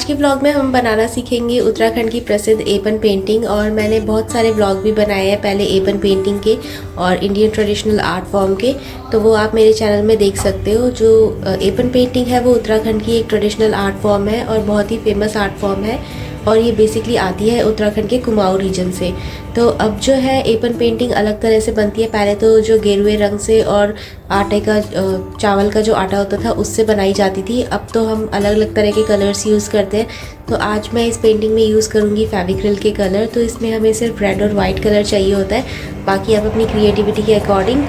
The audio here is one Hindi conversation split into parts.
आज के व्लॉग में हम बनाना सीखेंगे उत्तराखंड की प्रसिद्ध एपन पेंटिंग। और मैंने बहुत सारे व्लॉग भी बनाए हैं पहले एपन पेंटिंग के और इंडियन ट्रेडिशनल आर्ट फॉर्म के, तो वो आप मेरे चैनल में देख सकते हो। जो एपन पेंटिंग है वो उत्तराखंड की एक ट्रेडिशनल आर्ट फॉर्म है और बहुत ही फेमस आर्ट फॉर्म है और ये बेसिकली आती है उत्तराखंड के कुमाऊं रीजन से। तो अब जो है एपन पेंटिंग अलग तरह से बनती है। पहले तो जो गेरुए रंग से और आटे का चावल का जो आटा होता था उससे बनाई जाती थी। अब तो हम अलग अलग तरह के कलर्स यूज़ करते हैं। तो आज मैं इस पेंटिंग में यूज़ करूँगी फेविक्रिल के कलर। तो इसमें हमें सिर्फ रेड और वाइट कलर चाहिए होता है, बाकी आप अपनी क्रिएटिविटी के अकॉर्डिंग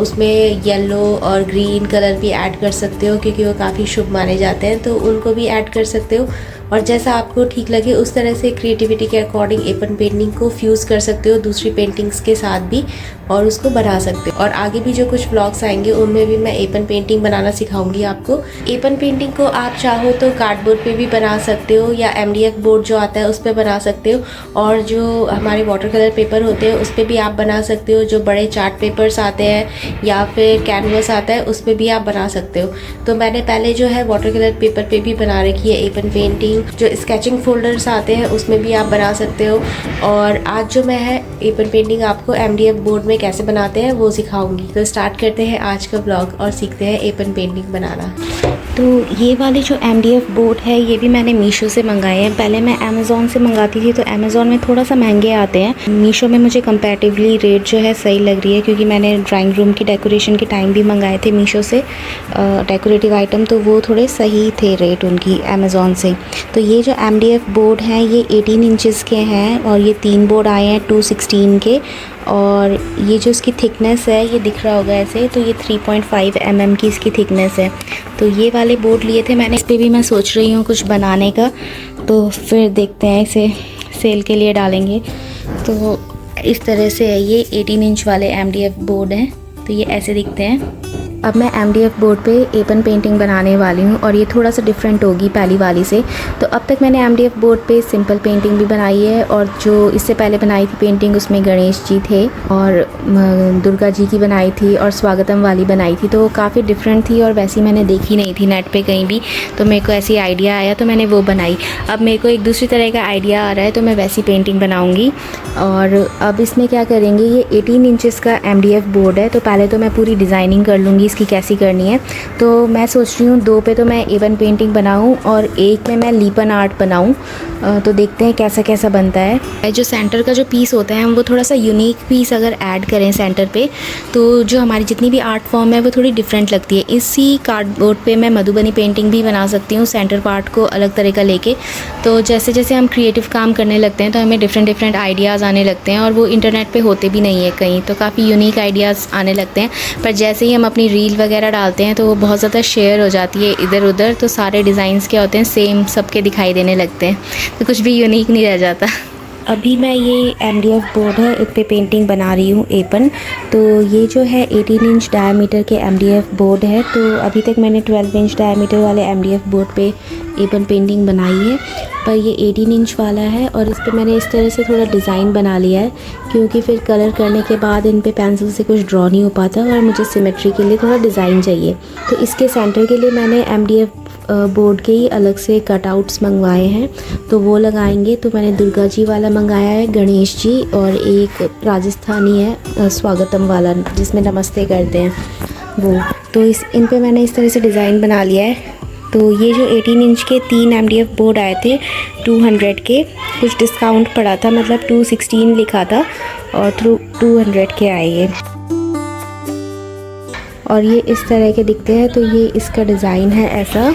उसमें येलो और ग्रीन कलर भी ऐड कर सकते हो, क्योंकि वो काफ़ी शुभ माने जाते हैं, तो उनको भी ऐड कर सकते हो। और जैसा आपको ठीक लगे उस तरह से क्रिएटिविटी के अकॉर्डिंग एपन पेंटिंग को फ्यूज़ कर सकते हो दूसरी पेंटिंग्स के साथ भी और उसको बना सकते हो। और आगे भी जो कुछ व्लॉग्स आएंगे उनमें भी मैं एपन पेंटिंग बनाना सिखाऊंगी आपको। एपन पेंटिंग को आप चाहो तो कार्डबोर्ड पे भी बना सकते हो या MDF बोर्ड जो आता है उस पर बना सकते हो, और जो हमारे वाटर कलर पेपर होते हैं उस पर भी आप बना सकते हो। जो बड़े चार्ट पेपर्स आते हैं या फिर कैनवस आता है उस पर भी आप बना सकते हो। तो मैंने पहले जो है वाटर कलर पेपर पे भी बना रखी है एपन पेंटिंग। जो स्केचिंग फोल्डर्स आते हैं उसमें भी आप बना सकते हो। और आज जो मैं है एपन पेंटिंग आपको MDF बोर्ड में कैसे बनाते हैं वो सिखाऊंगी। तो स्टार्ट करते हैं आज का ब्लॉग और सीखते हैं एपन पेंटिंग बनाना। तो ये वाले जो MDF बोर्ड है ये भी मैंने मीशो से मंगाए हैं। पहले मैं अमेज़ॉन से मंगाती थी, तो अमेज़ॉन में थोड़ा सा महंगे आते हैं। मीशो में मुझे कंपैरेटिवली रेट जो है सही लग रही है, क्योंकि मैंने ड्राइंग रूम की डेकोरेशन के टाइम भी मंगाए थे मीशो से डेकोरेटिव आइटम, तो वो थोड़े सही थे रेट उनकी अमेज़ॉन से। तो ये जो MDF बोर्ड हैं ये 18 इंचज़ के हैं और ये 3 बोर्ड आए हैं 216 के। और ये जो इसकी थिकनेस है ये दिख रहा होगा ऐसे, तो ये 3.5 mm की इसकी थिकनेस है। तो ये वाले बोर्ड लिए थे मैंने। इस पर भी मैं सोच रही हूँ कुछ बनाने का, तो फिर देखते हैं, इसे सेल के लिए डालेंगे। तो इस तरह से है ये 18 इंच वाले MDF बोर्ड हैं, तो ये ऐसे दिखते हैं। अब मैं MDF बोर्ड पे एपन पेंटिंग बनाने वाली हूँ और ये थोड़ा सा डिफरेंट होगी पहली वाली से। तो अब तक मैंने MDF बोर्ड पे सिंपल पेंटिंग भी बनाई है, और जो इससे पहले बनाई थी पेंटिंग उसमें गणेश जी थे और दुर्गा जी की बनाई थी और स्वागतम वाली बनाई थी। तो वो काफ़ी डिफरेंट थी और वैसी मैंने देखी नहीं थी नेट पे कहीं भी, तो मेरे को ऐसी आइडिया आया तो मैंने वो बनाई। अब मेरे को एक दूसरी तरह का आइडिया आ रहा है, तो मैं वैसी पेंटिंग बनाऊँगी। और अब इसमें क्या करेंगे, ये 18 इंचज़ का MDF बोर्ड है, तो पहले तो मैं पूरी डिज़ाइनिंग कर लूँगी इसकी कैसी करनी है। तो मैं सोच रही हूँ 2 पे तो मैं एपन पेंटिंग बनाऊँ और 1 में मैं लीपन आर्ट बनाऊँ। तो देखते हैं कैसा कैसा बनता है। जो सेंटर का जो पीस होता है हम वो थोड़ा सा यूनिक पीस अगर ऐड करें सेंटर पे, तो जो हमारी जितनी भी आर्ट फॉर्म है वो थोड़ी डिफरेंट लगती है। इसी कार्डबोर्ड पे मैं मधुबनी पेंटिंग भी बना सकती हूँ सेंटर पार्ट को अलग तरह का लेके। तो जैसे जैसे हम क्रिएटिव काम करने लगते हैं तो हमें डिफरेंट आइडियाज़ आने लगते हैं, और वो इंटरनेट पे होते भी नहीं है कहीं, तो काफ़ी यूनिक आइडियाज़ आने लगते हैं। पर जैसे ही हम अपनी रील वगैरह डालते हैं तो वो बहुत ज़्यादा शेयर हो जाती है इधर उधर, तो सारे डिज़ाइंस क्या होते हैं सेम सबके दिखाई देने लगते हैं, तो कुछ भी यूनिक नहीं रह जाता। अभी मैं ये MDF बोर्ड है इस पे पेंटिंग बना रही हूँ एपन। तो ये जो है 18 इंच डायमीटर के MDF बोर्ड है। तो अभी तक मैंने 12 इंच डायमीटर वाले MDF बोर्ड पे एपन पेंटिंग बनाई है, पर ये 18 इंच वाला है और इस पे मैंने इस तरह से थोड़ा डिज़ाइन बना लिया है, क्योंकि फिर कलर करने के बाद इन पे पेंसिल से कुछ ड्रॉ नहीं हो पाता और मुझे सिमेट्री के लिए थोड़ा डिज़ाइन चाहिए। तो इसके सेंटर के लिए मैंने MDF बोर्ड के ही अलग से कटआउट्स मंगवाए हैं, तो वो लगाएंगे। तो मैंने दुर्गा जी वाला मंगाया है, गणेश जी, और एक राजस्थानी है स्वागतम वाला जिसमें नमस्ते करते हैं वो। तो इन पे मैंने इस तरह से डिज़ाइन बना लिया है। तो ये जो 18 इंच के 3 MDF बोर्ड आए थे 200 के, कुछ डिस्काउंट पड़ा था, मतलब 216 लिखा था और 200 के आए ये। और ये इस तरह के दिखते हैं। तो ये इसका डिज़ाइन है ऐसा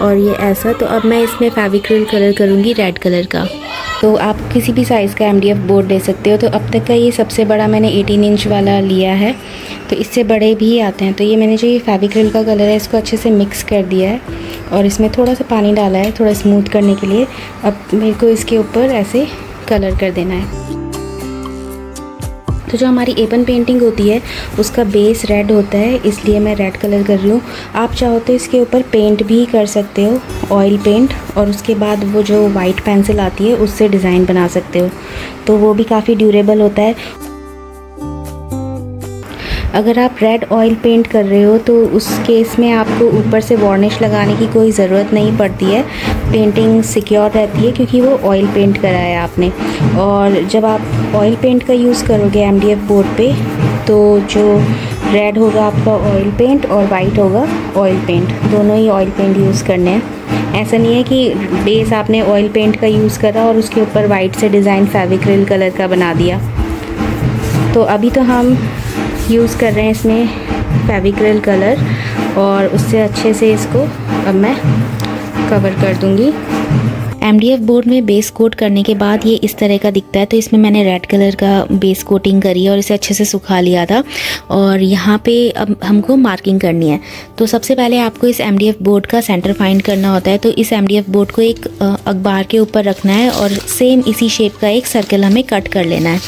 और ये ऐसा। तो अब मैं इसमें फेविक्रिल कलर करूँगी रेड कलर का। तो आप किसी भी साइज़ का MDF बोर्ड ले सकते हो। तो अब तक का ये सबसे बड़ा मैंने 18 इंच वाला लिया है, तो इससे बड़े भी आते हैं। तो ये मैंने जो ये फेविक्रिल का कलर है इसको अच्छे से मिक्स कर दिया है और इसमें थोड़ा सा पानी डाला है थोड़ा स्मूथ करने के लिए। अब मेरे को इसके ऊपर ऐसे कलर कर देना है। तो जो हमारी एपन पेंटिंग होती है उसका बेस रेड होता है, इसलिए मैं रेड कलर कर रही हूँ। आप चाहो तो इसके ऊपर पेंट भी कर सकते हो, ऑयल पेंट, और उसके बाद वो जो वाइट पेंसिल आती है उससे डिज़ाइन बना सकते हो, तो वो भी काफ़ी ड्यूरेबल होता है। अगर आप रेड ऑयल पेंट कर रहे हो तो उस केस में आपको ऊपर से वार्निश लगाने की कोई ज़रूरत नहीं पड़ती है, पेंटिंग सिक्योर रहती है क्योंकि वो ऑयल पेंट करा है आपने। और जब आप ऑयल पेंट का यूज़ करोगे MDF बोर्ड पे तो जो रेड होगा आपका ऑयल पेंट और वाइट होगा ऑयल पेंट, दोनों ही ऑयल पेंट यूज़ करने हैं। ऐसा नहीं है कि बेस आपने ऑयल पेंट का यूज़ करा और उसके ऊपर वाइट से डिज़ाइन फेविक्रिल कलर का बना दिया। तो अभी तो हम यूज़ कर रहे हैं इसमें फेविक्रिल कलर और उससे अच्छे से इसको अब मैं कवर कर दूँगी। MDF बोर्ड में बेस कोट करने के बाद ये इस तरह का दिखता है। तो इसमें मैंने रेड कलर का बेस कोटिंग करी है और इसे अच्छे से सुखा लिया था और यहाँ पे अब हमको मार्किंग करनी है। तो सबसे पहले आपको इस MDF बोर्ड का सेंटर फाइंड करना होता है। तो इस MDF बोर्ड को एक अखबार के ऊपर रखना है और सेम इसी शेप का एक सर्कल हमें कट कर लेना है।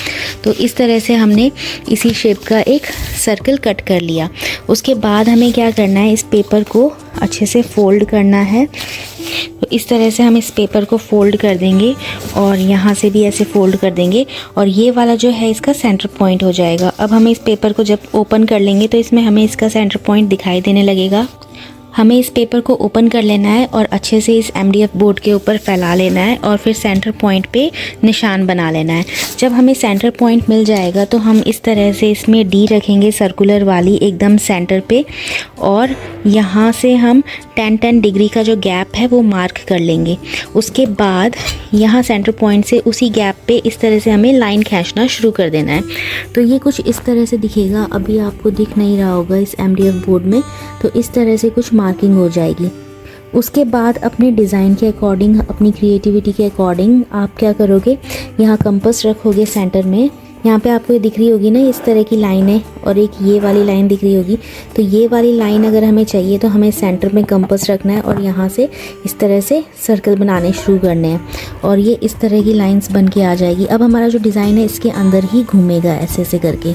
तो इस तरह से हमने इसी शेप का एक सर्कल कट कर लिया। उसके बाद हमें क्या करना है, इस पेपर को अच्छे से फोल्ड करना है। तो इस तरह से हम इस पेपर को फोल्ड कर देंगे और यहाँ से भी ऐसे फोल्ड कर देंगे और ये वाला जो है इसका सेंटर पॉइंट हो जाएगा। अब हम इस पेपर को जब ओपन कर लेंगे तो इसमें हमें इसका सेंटर पॉइंट दिखाई देने लगेगा। हमें इस पेपर को ओपन कर लेना है और अच्छे से इस MDF बोर्ड के ऊपर फैला लेना है और फिर सेंटर पॉइंट पे निशान बना लेना है। जब हमें सेंटर पॉइंट मिल जाएगा तो हम इस तरह से इसमें D रखेंगे सर्कुलर वाली एकदम सेंटर पे और यहाँ से हम 10-10 डिग्री का जो गैप है वो मार्क कर लेंगे। उसके बाद यहाँ सेंटर पॉइंट से उसी गैप पे इस तरह से हमें लाइन खींचना शुरू कर देना है। तो ये कुछ इस तरह से दिखेगा, अभी आपको दिख नहीं रहा होगा इस MDF बोर्ड में। तो इस तरह से कुछ मार्किंग हो जाएगी। उसके बाद अपने डिज़ाइन के अकॉर्डिंग, अपनी क्रिएटिविटी के अकॉर्डिंग आप क्या करोगे, यहाँ कंपास रखोगे सेंटर में। यहाँ पे आपको ये दिख रही होगी ना इस तरह की लाइन है और एक ये वाली लाइन दिख रही होगी। तो ये वाली लाइन अगर हमें चाहिए तो हमें सेंटर में कंपास रखना है और यहाँ से इस तरह से सर्कल बनाने शुरू करने हैं और ये इस तरह की लाइंस बन के आ जाएगी। अब हमारा जो डिज़ाइन है इसके अंदर ही घूमेगा ऐसे ऐसे करके।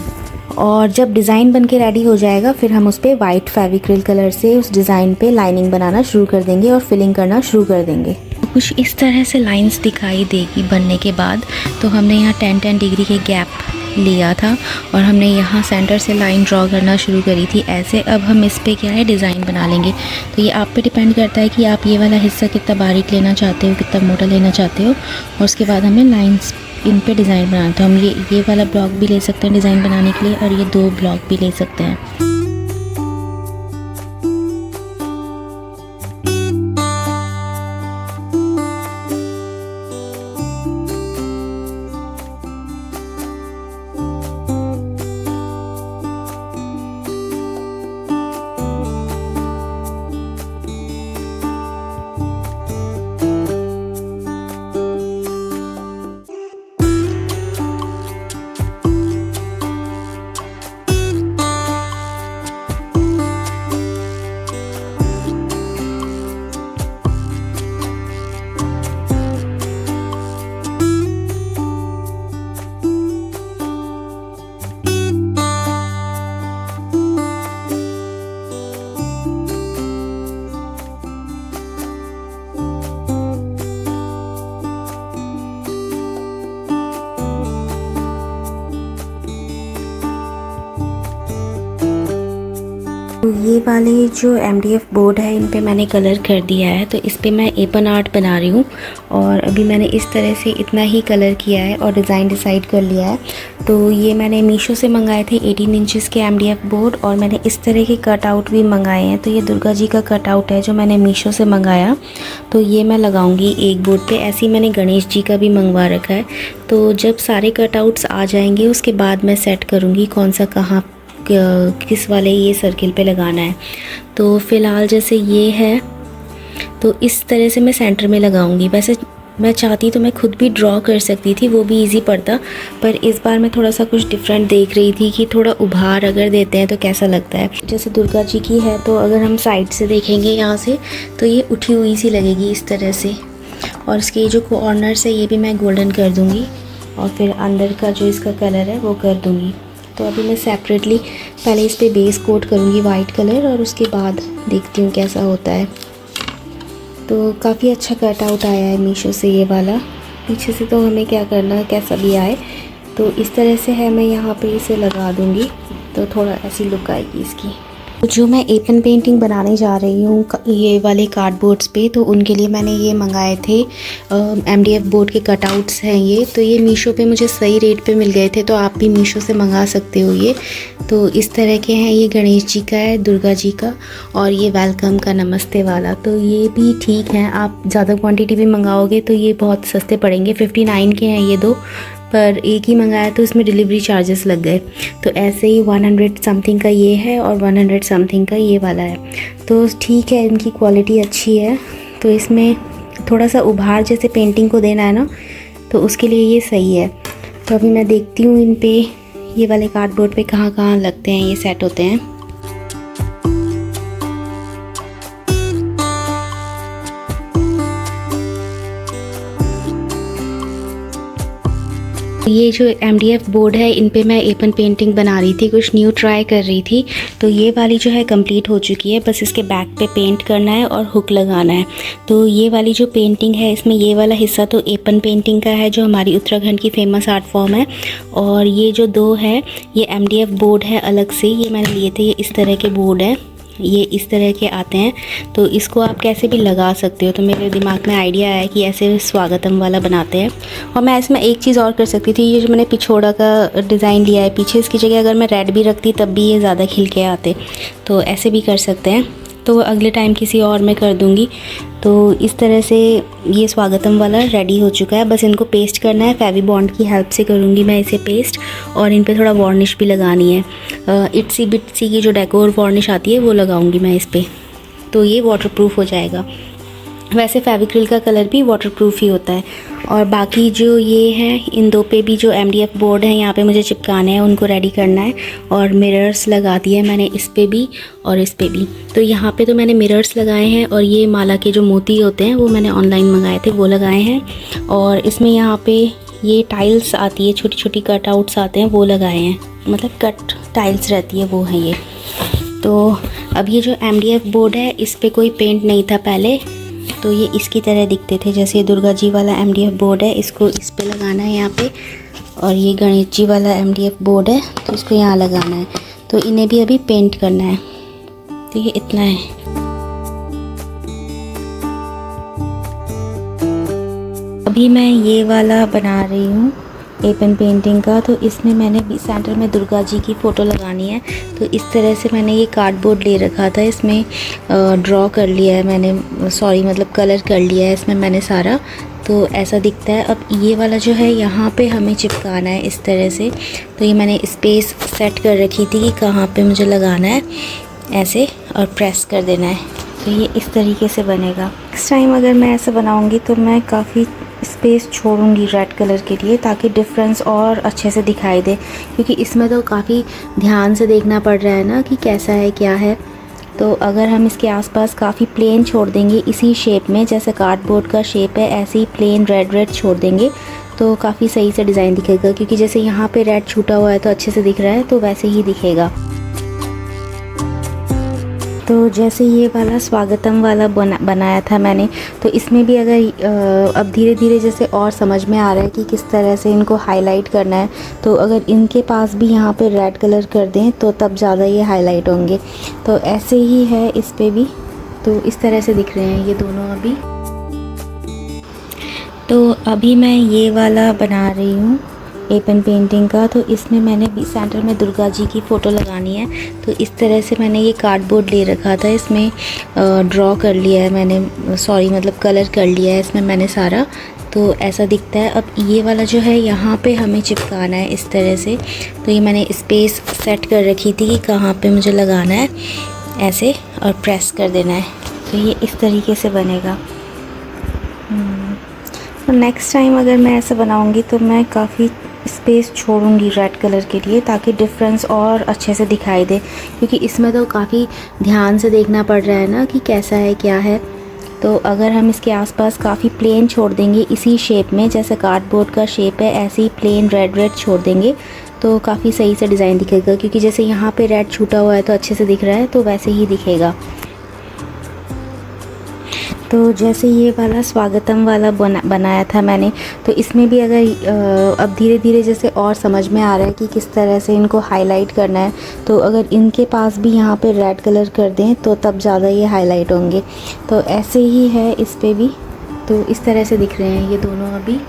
और जब डिज़ाइन बन के रेडी हो जाएगा फिर हम उस पर वाइट फेविक्रिल कलर से उस डिज़ाइन पे लाइनिंग बनाना शुरू कर देंगे और फिलिंग करना शुरू कर देंगे। कुछ इस तरह से लाइंस दिखाई देगी बनने के बाद। तो हमने यहाँ 10-10 डिग्री के गैप लिया था और हमने यहाँ सेंटर से लाइन ड्रॉ करना शुरू करी थी ऐसे। अब हम इस पे क्या है डिज़ाइन बना लेंगे। तो ये आप पे डिपेंड करता है कि आप ये वाला हिस्सा कितना बारीक लेना चाहते हो, कितना मोटा लेना चाहते हो। और उसके बाद हमें लाइंस इन पे डिज़ाइन बनाना था। हम ये वाला ब्लॉक भी ले सकते हैं डिज़ाइन बनाने के लिए और ये 2 ब्लॉक भी ले सकते हैं। ये वाले जो MDF बोर्ड है इन पे मैंने कलर कर दिया है। तो इस पे मैं एपन आर्ट बना रही हूँ और अभी मैंने इस तरह से इतना ही कलर किया है और डिज़ाइन डिसाइड कर लिया है। तो ये मैंने मीशो से मंगाए थे 18 इंचेस के MDF बोर्ड और मैंने इस तरह के कटआउट भी मंगाए हैं। तो ये दुर्गा जी का कटआउट है जो मैंने मीशो से मंगाया। तो ये मैं लगाऊंगी एक बोर्ड पे। ऐसे ही मैंने गणेश जी का भी मंगवा रखा है। तो जब सारे कटआउट्स आ जाएंगे उसके बाद मैं सेट करूँगी कौन सा कहाँ किस वाले ये सर्किल पे लगाना है। तो फ़िलहाल जैसे ये है तो इस तरह से मैं सेंटर में लगाऊंगी। वैसे मैं चाहती तो मैं खुद भी ड्रॉ कर सकती थी, वो भी इजी पड़ता, पर इस बार मैं थोड़ा सा कुछ डिफरेंट देख रही थी कि थोड़ा उभार अगर देते हैं तो कैसा लगता है। जैसे दुर्गा जी की है तो अगर हम साइड से देखेंगे यहाँ से तो ये उठी हुई सी लगेगी इस तरह से। और इसके जो कॉर्नर्स है ये भी मैं गोल्डन कर दूँगी और फिर अंदर का जो इसका कलर है वो कर दूँगी। तो अभी मैं सेपरेटली पहले इस पे बेस कोट करूँगी वाइट कलर और उसके बाद देखती हूँ कैसा होता है। तो काफ़ी अच्छा कट आउट आया है मीशो से ये वाला। पीछे से तो हमें क्या करना है कैसा भी आए। तो इस तरह से है, मैं यहाँ पे इसे लगा दूँगी तो थोड़ा ऐसी लुक आएगी इसकी। जो मैं एपन पेंटिंग बनाने जा रही हूँ ये वाले कार्डबोर्ड्स पे, तो उनके लिए मैंने ये मंगाए थे MDF बोर्ड के कटआउट्स हैं ये। तो ये मीशो पे मुझे सही रेट पे मिल गए थे, तो आप भी मीशो से मंगा सकते हो ये। तो इस तरह के हैं, ये गणेश जी का है, दुर्गा जी का, और ये वेलकम का नमस्ते वाला। तो ये भी ठीक है, आप ज़्यादा क्वांटिटी भी मंगाओगे तो ये बहुत सस्ते पड़ेंगे। 59 के हैं ये दो, पर एक ही मंगाया तो इसमें डिलीवरी चार्जेस लग गए। तो ऐसे ही 100 समथिंग का ये है और 100 समथिंग का ये वाला है। तो ठीक है, इनकी क्वालिटी अच्छी है। तो इसमें थोड़ा सा उभार जैसे पेंटिंग को देना है ना, तो उसके लिए ये सही है। तो अभी मैं देखती हूँ इन पे ये वाले कार्डबोर्ड पे कहाँ कहाँ लगते हैं, ये सेट होते हैं। ये जो MDF बोर्ड है, इन पे मैं एपन पेंटिंग बना रही थी, कुछ न्यू ट्राई कर रही थी। तो ये वाली जो है कंप्लीट हो चुकी है, बस इसके बैक पे पेंट करना है और हुक लगाना है। तो ये वाली जो पेंटिंग है, इसमें ये वाला हिस्सा तो एपन पेंटिंग का है, जो हमारी उत्तराखंड की फेमस आर्ट फॉर्म है। और ये जो दो है ये MDF बोर्ड है अलग से, ये मैंने लिए थे। ये इस तरह के बोर्ड है, ये इस तरह के आते हैं। तो इसको आप कैसे भी लगा सकते हो। तो मेरे दिमाग में आइडिया आया कि ऐसे स्वागतम वाला बनाते हैं। और मैं इसमें एक चीज़ और कर सकती थी, ये जो मैंने पिछोड़ा का डिज़ाइन लिया है पीछे, इसकी जगह अगर मैं रेड भी रखती तब भी ये ज़्यादा खिल के आते। तो ऐसे भी कर सकते हैं, तो अगले टाइम किसी और में कर दूँगी। तो इस तरह से ये स्वागतम वाला रेडी हो चुका है, बस इनको पेस्ट करना है। फेवी बॉन्ड की हेल्प से करूँगी मैं इसे पेस्ट, और इन पे थोड़ा वार्निश भी लगानी है। इट्सी बिट्सी की जो डेकोर वार्निश आती है वो लगाऊंगी मैं इस पर, तो ये वाटरप्रूफ हो जाएगा। वैसे फेविक्रिल का कलर भी वाटरप्रूफ ही होता है। और बाकी जो ये है, इन दो पे भी जो MDF बोर्ड है यहाँ पे मुझे चिपकाने हैं, उनको रेडी करना है। और मिरर्स लगा दिए हैं मैंने इस पे भी और इस पे भी। तो यहाँ पे तो मैंने मिरर्स लगाए हैं, और ये माला के जो मोती होते हैं वो मैंने ऑनलाइन मंगाए थे, वो लगाए हैं। और इसमें यहाँ पे ये टाइल्स आती है, छोटी छोटी कटआउट्स आते हैं, वो लगाए हैं, मतलब कट टाइल्स रहती है वो है ये। तो अब ये जो MDF बोर्ड है, इस पर कोई पेंट नहीं था पहले, तो ये इसकी तरह दिखते थे। जैसे ये दुर्गा जी वाला MDF बोर्ड है, इसको इस पे लगाना है यहाँ पे। और ये गणेश जी वाला MDF बोर्ड है, तो इसको यहाँ लगाना है। तो इन्हें भी अभी पेंट करना है। तो ये इतना है। अभी मैं ये वाला बना रही हूँ एपन पेंटिंग का। तो इसमें मैंने भी सेंटर में दुर्गा जी की फ़ोटो लगानी है। तो इस तरह से मैंने ये कार्डबोर्ड ले रखा था, इसमें ड्रॉ कर लिया है मैंने, मतलब कलर कर लिया है इसमें मैंने सारा। तो ऐसा दिखता है। अब ये वाला जो है यहाँ पे हमें चिपकाना है इस तरह से। तो ये मैंने स्पेस सेट कर रखी थी कि कहाँ पे मुझे लगाना है, ऐसे, और प्रेस कर देना है। तो ये इस तरीके से बनेगा। नेक्स्ट टाइम अगर मैं ऐसा बनाऊँगी तो मैं काफ़ी स्पेस छोड़ूंगी रेड कलर के लिए, ताकि डिफरेंस और अच्छे से दिखाई दे। क्योंकि इसमें तो काफ़ी ध्यान से देखना पड़ रहा है ना कि कैसा है क्या है। तो अगर हम इसके आसपास काफ़ी प्लेन छोड़ देंगे इसी शेप में, जैसे कार्डबोर्ड का शेप है ऐसे ही प्लेन रेड छोड़ देंगे, तो काफ़ी सही से डिज़ाइन दिखेगा। क्योंकि जैसे यहाँ पे रेड छूटा हुआ है तो अच्छे से दिख रहा है, तो वैसे ही दिखेगा। तो जैसे ये वाला स्वागतम वाला बनाया था मैंने, तो इसमें भी अगर अब धीरे धीरे जैसे और समझ में आ रहा है कि किस तरह से इनको हाईलाइट करना है। तो अगर इनके पास भी यहाँ पे रेड कलर कर दें तो तब ज़्यादा ये हाईलाइट होंगे। तो ऐसे ही है इस पे भी, तो इस तरह से दिख रहे हैं ये दोनों अभी। तो अभी मैं ये वाला बना रही हूँ एपन पेंटिंग का। तो इसमें मैंने भी सेंटर में दुर्गा जी की फ़ोटो लगानी है। तो इस तरह से मैंने ये कार्डबोर्ड ले रखा था, इसमें ड्रॉ कर लिया है मैंने, मतलब कलर कर लिया है इसमें मैंने सारा। तो ऐसा दिखता है। अब ये वाला जो है यहाँ पे हमें चिपकाना है इस तरह से। तो ये मैंने स्पेस सेट कर रखी थी कि कहाँ पे मुझे लगाना है, ऐसे, और प्रेस कर देना है। तो ये इस तरीके से बनेगा। तो नेक्स्ट टाइम अगर मैं ऐसा बनाऊँगी तो मैं काफ़ी स्पेस छोड़ूंगी रेड कलर के लिए, ताकि डिफरेंस और अच्छे से दिखाई दे। क्योंकि इसमें तो काफ़ी ध्यान से देखना पड़ रहा है ना कि कैसा है क्या है। तो अगर हम इसके आसपास काफ़ी प्लेन छोड़ देंगे इसी शेप में, जैसे कार्डबोर्ड का शेप है ऐसे ही प्लेन रेड छोड़ देंगे, तो काफ़ी सही से डिज़ाइन दिखेगा। क्योंकि जैसे यहाँ पे रेड छूटा हुआ है तो अच्छे से दिख रहा है, तो वैसे ही दिखेगा। तो जैसे ये वाला स्वागतम वाला बनाया था मैंने, तो इसमें भी अगर अब धीरे धीरे जैसे और समझ में आ रहा है कि किस तरह से इनको हाईलाइट करना है, तो अगर इनके पास भी यहाँ पे रेड कलर कर दें तो तब ज़्यादा ये हाईलाइट होंगे। तो ऐसे ही है इस पे भी, तो इस तरह से दिख रहे हैं ये दोनों अभी।